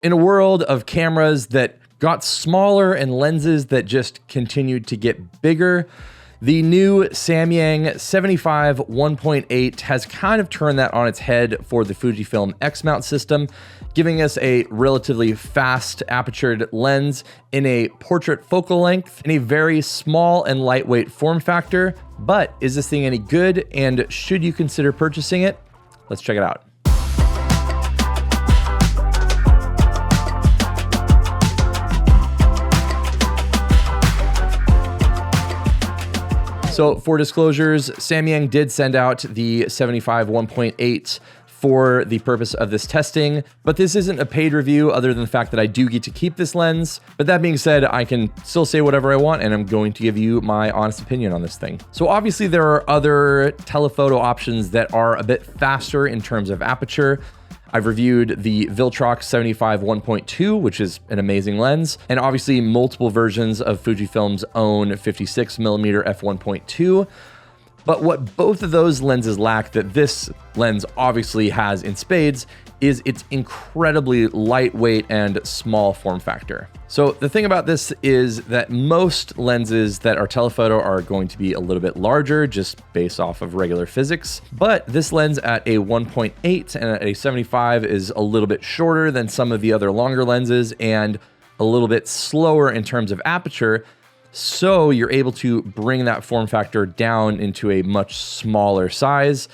In a world of cameras that got smaller and lenses that just continued to get bigger, the new Samyang 75 1.8 has kind of turned that on its head for the Fujifilm X-mount system, giving us a relatively fast apertured lens in a portrait focal length in a very small and lightweight form factor. But is this thing any good, and should you consider purchasing it? Let's check it out. So for disclosures, Samyang did send out the 75 1.8 for the purpose of this testing, but this isn't a paid review other than the fact that I do get to keep this lens. But that being said, I can still say whatever I want, and I'm going to give you my honest opinion on this thing. So obviously there are other telephoto options that are a bit faster in terms of aperture. I've reviewed the Viltrox 75 1.2, which is an amazing lens, and obviously multiple versions of Fujifilm's own 56mm f1.2. But what both of those lenses lack that this lens obviously has in spades is its incredibly lightweight and small form factor. So the thing about this is that most lenses that are telephoto are going to be a little bit larger just based off of regular physics. But this lens at a 1.8 and at a 75 is a little bit shorter than some of the other longer lenses and a little bit slower in terms of aperture. So you're able to bring that form factor down into a much smaller size,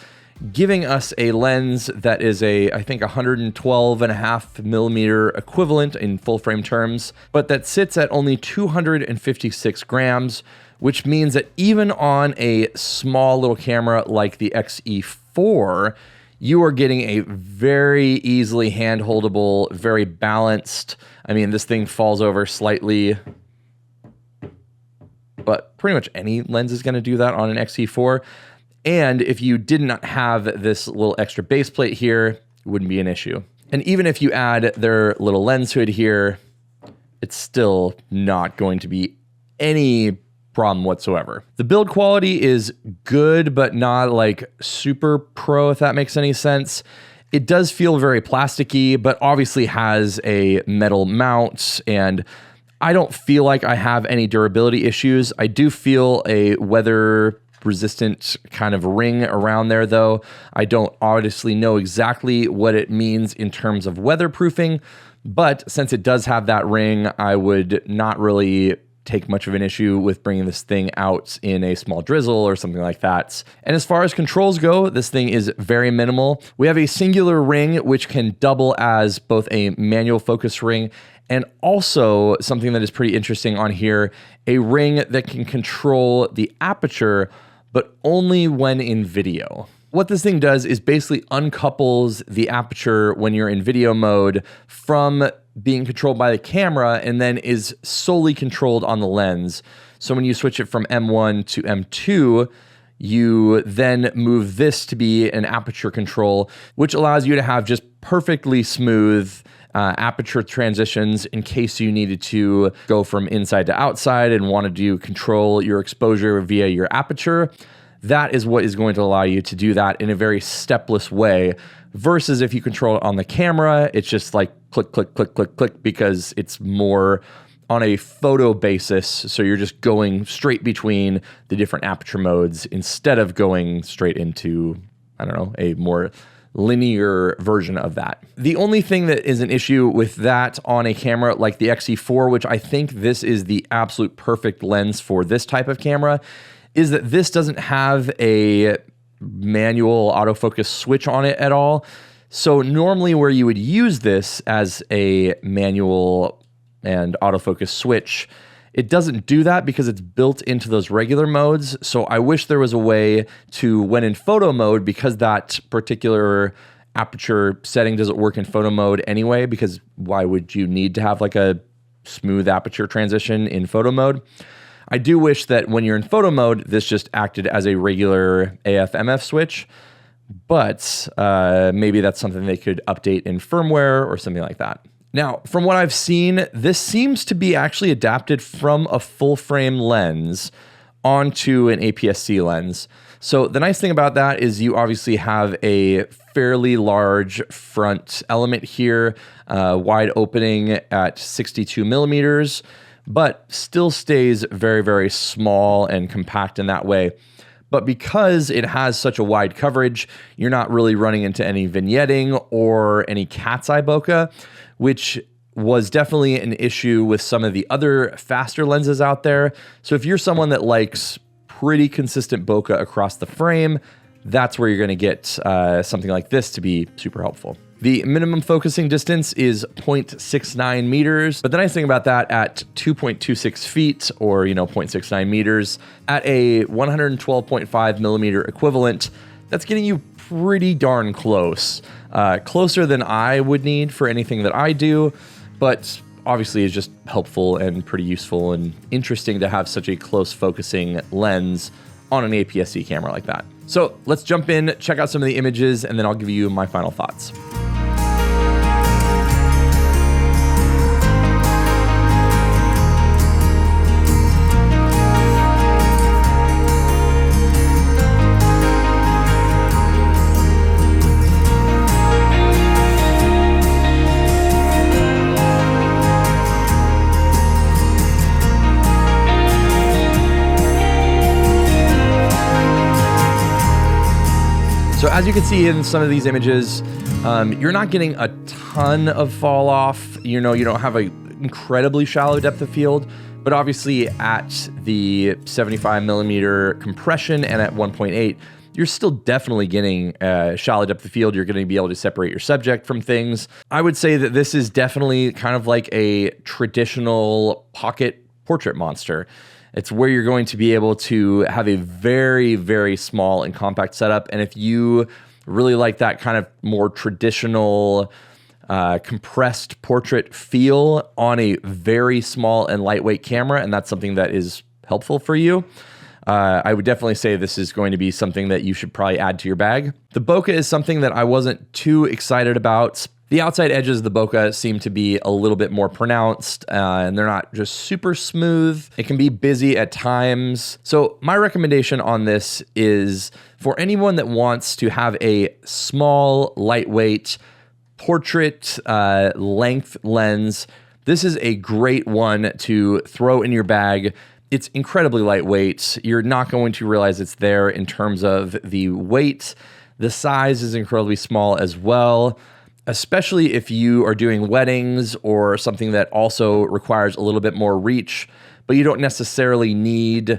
giving us a lens that is I think 112.5mm equivalent in full frame terms, but that sits at only 256 grams, which means that even on a small little camera like the XE4, you are getting a very easily hand-holdable, very balanced, I mean, this thing falls over slightly, but pretty much any lens is going to do that on an XE4. And if you did not have this little extra base plate here, it wouldn't be an issue. And even if you add their little lens hood here, it's still not going to be any problem whatsoever. The build quality is good, but not like super pro, if that makes any sense. It does feel very plasticky, but obviously has a metal mount, and I don't feel like I have any durability issues. I do feel a weather resistant kind of ring around there though. I don't obviously know exactly what it means in terms of weatherproofing, but since it does have that ring, I would not really take much of an issue with bringing this thing out in a small drizzle or something like that. And as far as controls go, this thing is very minimal. We have a singular ring which can double as both a manual focus ring and also something that is pretty interesting on here, a ring that can control the aperture, but only when in video. What this thing does is basically uncouples the aperture when you're in video mode from being controlled by the camera and then is solely controlled on the lens. So when you switch it from M1 to M2, you then move this to be an aperture control, which allows you to have just perfectly smooth aperture transitions in case you needed to go from inside to outside and wanted to control your exposure via your aperture. That is what is going to allow you to do that in a very stepless way, versus if you control it on the camera, it's just like click, click, click, click, click, because it's more on a photo basis. So you're just going straight between the different aperture modes instead of going straight into, I don't know, a more linear version of that. The only thing that is an issue with that on a camera like the XE4, which I think this is the absolute perfect lens for this type of camera, is that this doesn't have a manual autofocus switch on it at all. So normally where you would use this as a manual and autofocus switch, it doesn't do that because it's built into those regular modes. So I wish there was a way to, when in photo mode, because that particular aperture setting doesn't work in photo mode anyway, because why would you need to have like a smooth aperture transition in photo mode? I do wish that when you're in photo mode, this just acted as a regular AF/MF switch, but maybe that's something they could update in firmware or something like that. Now, from what I've seen, this seems to be actually adapted from a full frame lens onto an APS-C lens. So the nice thing about that is you obviously have a fairly large front element here, wide opening at 62 millimeters, but still stays very, very small and compact in that way. But because it has such a wide coverage, you're not really running into any vignetting or any cat's eye bokeh, which was definitely an issue with some of the other faster lenses out there. So if you're someone that likes pretty consistent bokeh across the frame, that's where you're going to get something like this to be super helpful. The minimum focusing distance is 0.69 meters, but the nice thing about that, at 2.26 feet or 0.69 meters at a 112.5 millimeter equivalent, that's getting you pretty darn close. Closer than I would need for anything that I do, but obviously is just helpful and pretty useful and interesting to have such a close focusing lens on an APS-C camera like that. So let's jump in, check out some of the images, and then I'll give you my final thoughts. So as you can see in some of these images, you're not getting a ton of fall off. You don't have an incredibly shallow depth of field, but obviously at the 75 millimeter compression and at 1.8, you're still definitely getting a shallow depth of field. You're going to be able to separate your subject from things. I would say that this is definitely kind of like a traditional pocket portrait monster. It's where you're going to be able to have a very, very small and compact setup. And if you really like that kind of more traditional compressed portrait feel on a very small and lightweight camera, and that's something that is helpful for you, I would definitely say this is going to be something that you should probably add to your bag. The bokeh is something that I wasn't too excited about. The outside edges of the bokeh seem to be a little bit more pronounced, and they're not just super smooth. It can be busy at times. So my recommendation on this is for anyone that wants to have a small, lightweight portrait length lens, this is a great one to throw in your bag. It's incredibly lightweight. You're not going to realize it's there in terms of the weight. The size is incredibly small as well, especially if you are doing weddings or something that also requires a little bit more reach, but you don't necessarily need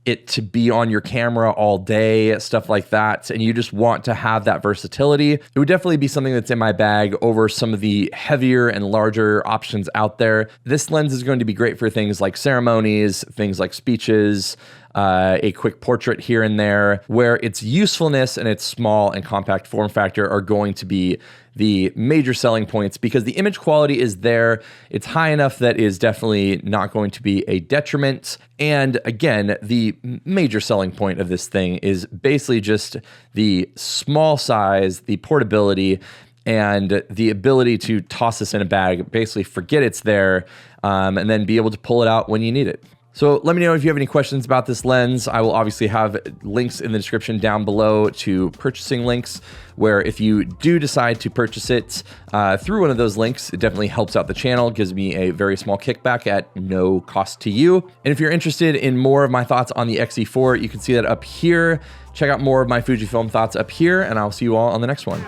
it to be on your camera all day, stuff like that, and you just want to have that versatility. It would definitely be something that's in my bag over some of the heavier and larger options out there. This lens is going to be great for things like ceremonies, things like speeches, a quick portrait here and there, where its usefulness and its small and compact form factor are going to be the major selling points, because the image quality is there. It's high enough that is definitely not going to be a detriment. And again, the major selling point of this thing is basically just the small size, the portability, and the ability to toss this in a bag, basically forget it's there, and then be able to pull it out when you need it. So let me know if you have any questions about this lens. I will obviously have links in the description down below to purchasing links, where if you do decide to purchase it through one of those links, it definitely helps out the channel, gives me a very small kickback at no cost to you. And if you're interested in more of my thoughts on the XE4, you can see that up here. Check out more of my Fujifilm thoughts up here, and I'll see you all on the next one.